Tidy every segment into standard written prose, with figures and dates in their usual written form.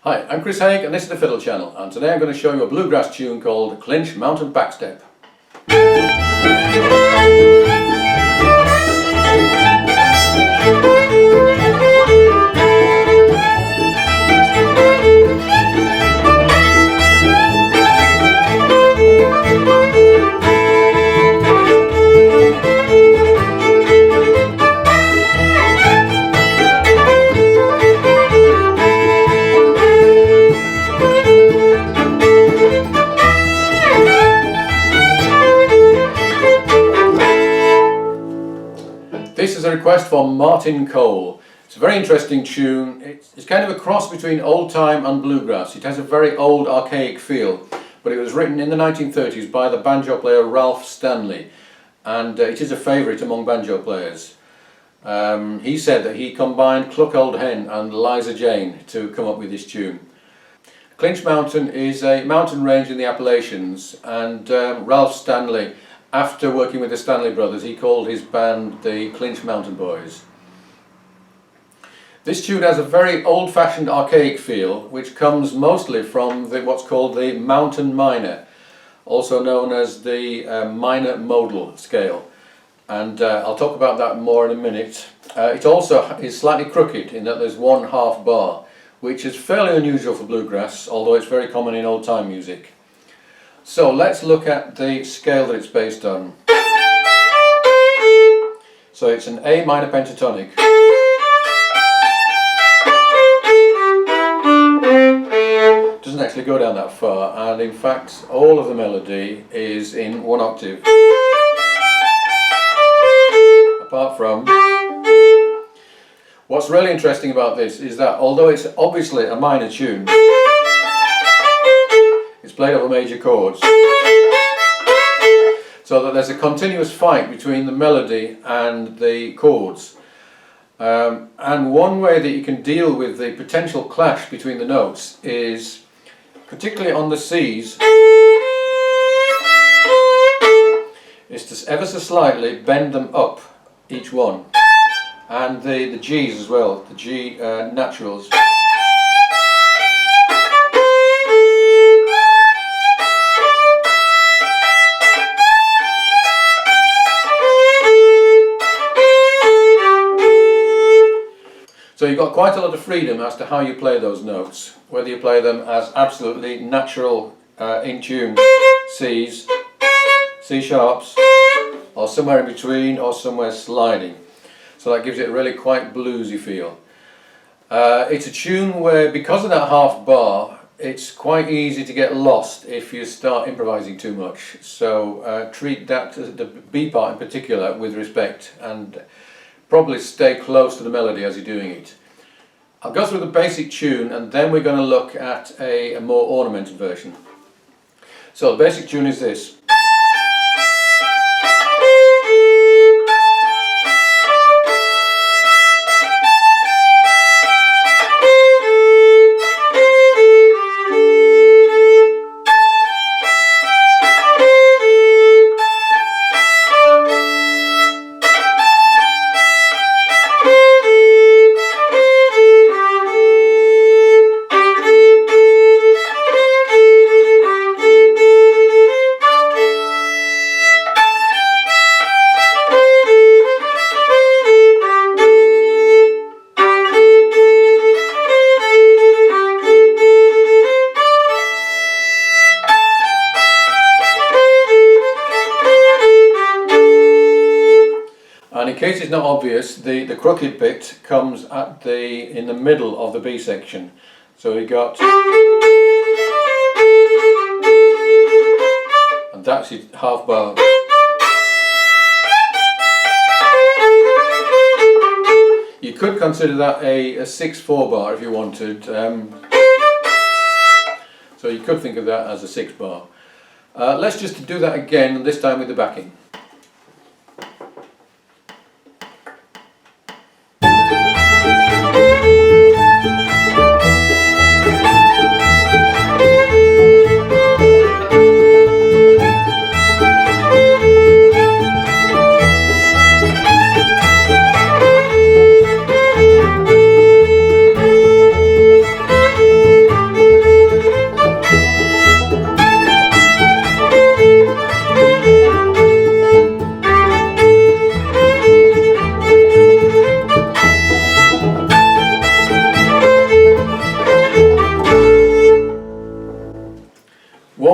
Hi, I'm Chris Haigh and this is the Fiddle channel, and today I'm going to show you a bluegrass tune called Clinch Mountain Backstep. This is a request from Martin Cole. It's a very interesting tune. It's kind of a cross between old time and bluegrass. It has a very old, archaic feel, but it was written in the 1930s by the banjo player Ralph Stanley, and it is a favourite among banjo players. He said that he combined Cluck Old Hen and Liza Jane to come up with this tune. Clinch Mountain is a mountain range in the Appalachians, and Ralph Stanley, after working with the Stanley brothers, he called his band the Clinch Mountain Boys. This tune has a very old-fashioned archaic feel, which comes mostly from what's called the mountain minor, also known as the minor modal scale, and I'll talk about that more in a minute. It also is slightly crooked in that there's one half bar, which is fairly unusual for bluegrass, although it's very common in old-time music. So let's look at the scale that it's based on. So it's an A minor pentatonic. Doesn't actually go down that far, and in fact all of the melody is in one octave. Apart from, what's really interesting about this is that although it's obviously a minor tune, it's played over major chords, so that there's a continuous fight between the melody and the chords. And one way that you can deal with the potential clash between the notes is, particularly on the C's, is to ever so slightly bend them up, each one, and the G's as well, the G naturals. So you've got quite a lot of freedom as to how you play those notes, whether you play them as absolutely natural, in tune C's, C sharps, or somewhere in between, or somewhere sliding. So that gives it a really quite bluesy feel. It's a tune where, because of that half bar, it's quite easy to get lost if you start improvising too much. So treat that, the B part in particular, with respect, and probably stay close to the melody as you're doing it. I'll go through the basic tune and then we're going to look at a more ornamented version. So the basic tune is this. And in case it's not obvious, the crooked bit comes at in the middle of the B section. So we got, and that's your half bar. You could consider that a 6/4 bar if you wanted. So you could think of that as a 6 bar. Let's just do that again, and this time with the backing.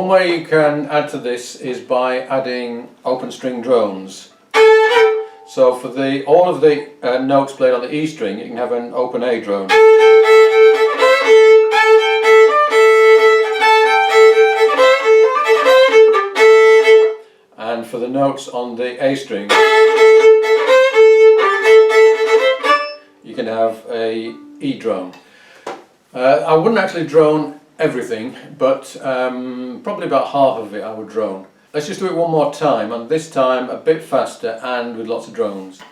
One way you can add to this is by adding open string drones. So for all of the notes played on the E string, you can have an open A drone. And for the notes on the A string, you can have a E drone. I wouldn't actually drone everything, but probably about half of it I would drone. Let's just do it one more time, and this time a bit faster and with lots of drones.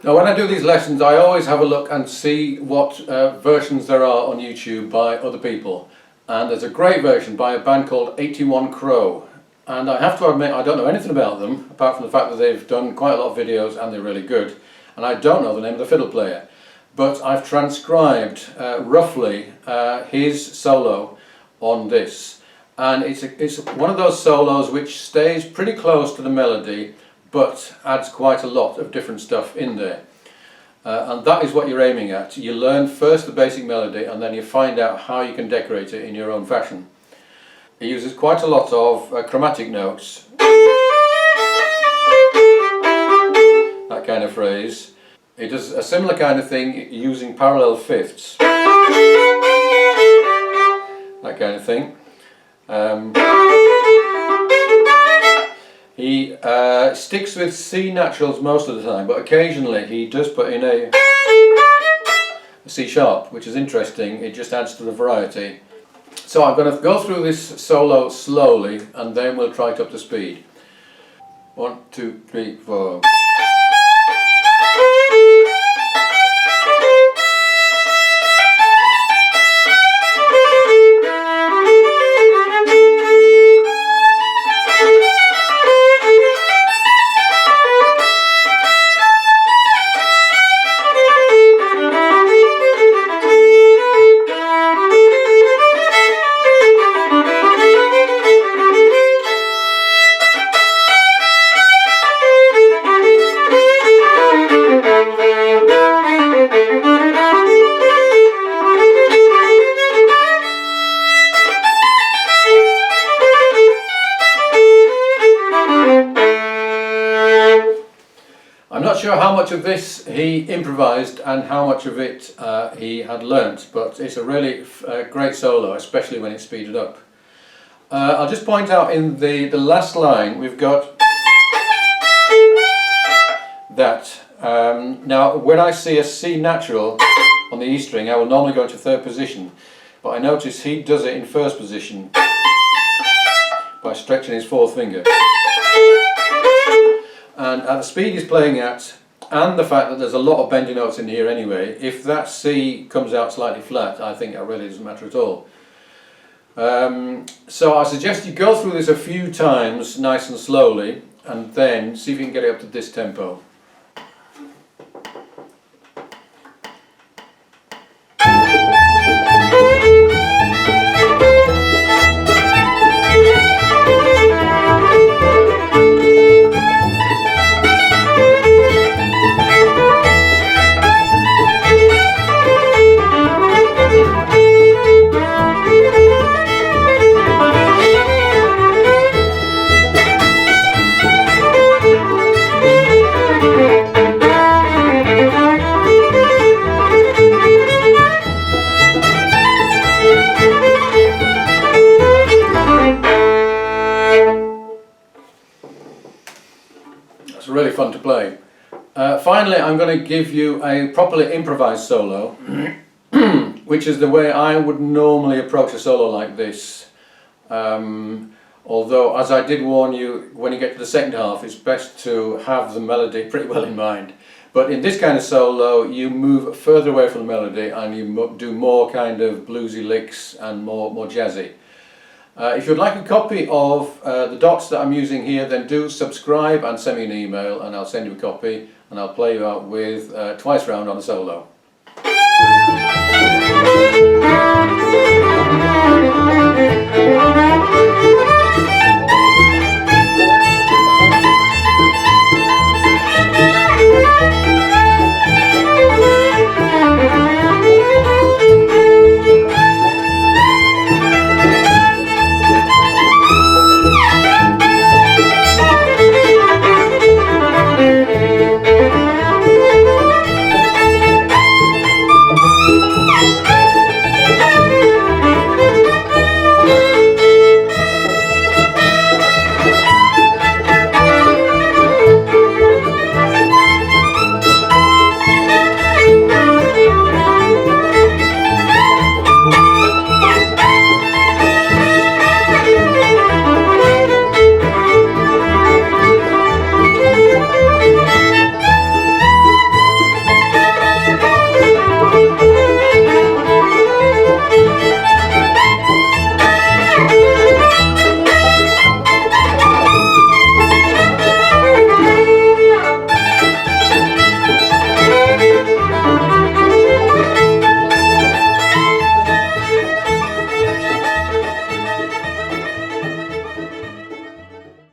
Now when I do these lessons, I always have a look and see what versions there are on YouTube by other people. And there's a great version by a band called 81 Crow. And I have to admit, I don't know anything about them, apart from the fact that they've done quite a lot of videos and they're really good. And I don't know the name of the fiddle player. But I've transcribed roughly his solo on this. And it's one of those solos which stays pretty close to the melody, but adds quite a lot of different stuff in there. And that is what you're aiming at. You learn first the basic melody and then you find out how you can decorate it in your own fashion. He uses quite a lot of chromatic notes, that kind of phrase. He does a similar kind of thing using parallel fifths, that kind of thing. He sticks with C naturals most of the time, but occasionally he does put in a C sharp, which is interesting. It just adds to the variety. So I'm going to go through this solo slowly and then we'll try it up to speed. 1, 2, 3, 4. I'm not sure how much of this he improvised and how much of it he had learnt, but it's a really great solo, especially when it's speeded up. I'll just point out in the last line we've got that. Now when I see a C natural on the E string, I will normally go into third position, but I notice he does it in first position by stretching his fourth finger. And at the speed he's playing at, and the fact that there's a lot of bendy notes in here anyway, if that C comes out slightly flat, I think it really doesn't matter at all. So I suggest you go through this a few times, nice and slowly, and then see if you can get it up to this tempo. It's really fun to play. Finally, I'm going to give you a properly improvised solo, which is the way I would normally approach a solo like this. although as I did warn you, when you get to the second half it's best to have the melody pretty well in mind. But in this kind of solo you move further away from the melody and you do more kind of bluesy licks and more jazzy. If you'd like a copy of the dots that I'm using here, then do subscribe and send me an email and I'll send you a copy and I'll play you out with Twice Round on a solo.